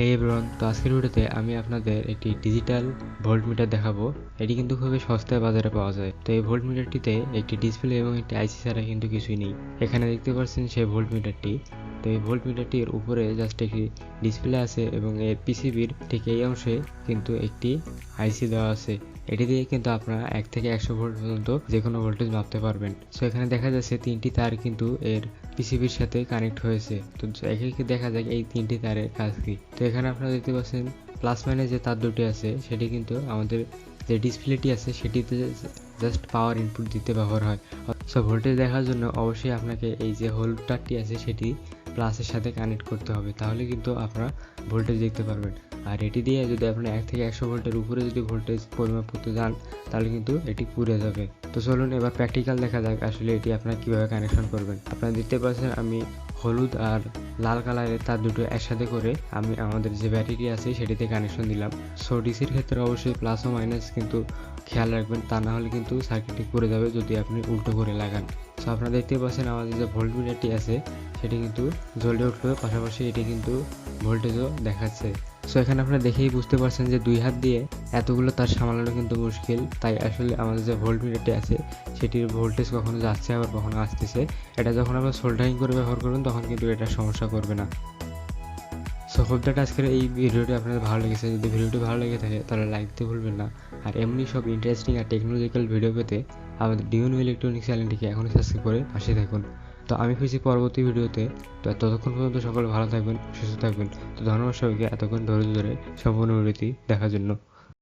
হেই everyone, তো আজকের ভিডিওতে আমি আপনাদের একটি ডিজিটাল ভোল্টমিটার দেখাবো। এটি কিন্তু খুবই সস্তায় বাজারে পাওয়া যায়। তো এই ভোল্টমিটারটিতে একটি ডিসপ্লে এবং একটি আইসি ছাড়া কিন্তু কিছুই নেই। এখানে দেখতে পাচ্ছেন সেই ভোল্টমিটারটি। তো এই ভোল্টমিটারটির উপরে জাস্ট একটি ডিসপ্লে আছে এবং এর পিসিবির ঠিক এই অংশে কিন্তু একটি আইসি দেওয়া আছে। এটি দিয়ে কিন্তু আপনারা 1 থেকে 100 ভোল্ট পর্যন্ত যে কোনো ভোল্টেজ মাপতে পারবেন। সো এখানে দেখা যাচ্ছে 3টি তার কিন্তু এর পিসিবির সাথে কানেক্ট হয়েছে। তো একে দেখা যায় এই 3টি তারের কাজ কি। তো এখানে আপনারা দেখতে পাচ্ছেন প্লাস মাইনাস যে তার দুটি আছে সেটি কিন্তু আমাদের যে ডিসপ্লেটি আছে সেটিতে জাস্ট পাওয়ার ইনপুট দিতে ব্যবহার হয়। সো ভোল্টেজ দেখার জন্য অবশ্যই আপনাকে এই যে হোল্ডারটি আছে সেটি প্লাসের সাথে কানেক্ট করতে হবে, তাহলে কিন্তু আপনারা ভোল্টেজ দেখতে পারবেন। আর এটি দিয়ে যদি আপনি 1 থেকে 100 ভোল্টের উপরে যদি ভোল্টেজ পরিমাপ করতে যান তাহলে কিন্তু এটি পুড়ে যাবে। তো চলুন এবার প্র্যাকটিক্যাল দেখা যাক আসলে এটি আপনারা কীভাবে কানেকশন করবেন। আপনারা দেখতে পাচ্ছেন আমি হলুদ আর লাল কালারের তার দুটো একসাথে করে আমি আমাদের যে ব্যাটারি আছে সেটিতে কানেকশন দিলাম। সো ডিসির ক্ষেত্রে অবশ্যই প্লাস ও মাইনাস কিন্তু খেয়াল রাখবেন, তা না হলে কিন্তু সার্কিটটি পুড়ে যাবে যদি আপনি উল্টো করে লাগান। সো আপনারা দেখতে পাচ্ছেন আমাদের যে ভোল্টমিটারটি আছে সেটি কিন্তু জ্বলে উঠলো, পাশাপাশি এটি কিন্তু ভোল্টেজও দেখাচ্ছে। সো এখানে আপনারা দেখেই বুঝতে পারছেন যে 2 হাত দিয়ে এতগুলো তার সামলানো কিন্তু মুশকিল। তাই আসলে আমাদের যে ভোল্টমিটারটি আছে সেটির ভোল্টেজ কখনো যাচ্ছে আবার কখনো আসতেছে। এটা যখন আপনারা সোল্ডারিং করে ব্যবহার করবেন তখন কিন্তু এটা সমস্যা করবে না। সো হোপ দ্যাট আজকের এই ভিডিওটি আপনাদের ভালো লেগেছে। যদি ভিডিওটি ভালো লেগে থাকে তাহলে লাইক দিতে ভুলবেন না। আর এমনি সব ইন্টারেস্টিং আর টেকনোলজিক্যাল ভিডিও পেতে আমাদের ডিউনো ইলেকট্রনিক্স চ্যানেলটিকে এখনই সাবস্ক্রাইব করে পাশে থাকুন। তো আমি ফিরছি পরবর্তী ভিডিওতে। তো ততক্ষণ পর্যন্ত সকলে ভালো থাকবেন, সুস্থ থাকবেন। তো ধন্যবাদ সবাইকে এতক্ষণ ধৈর্য ধরে সম্পূর্ণ ভিডিওটি দেখার জন্য।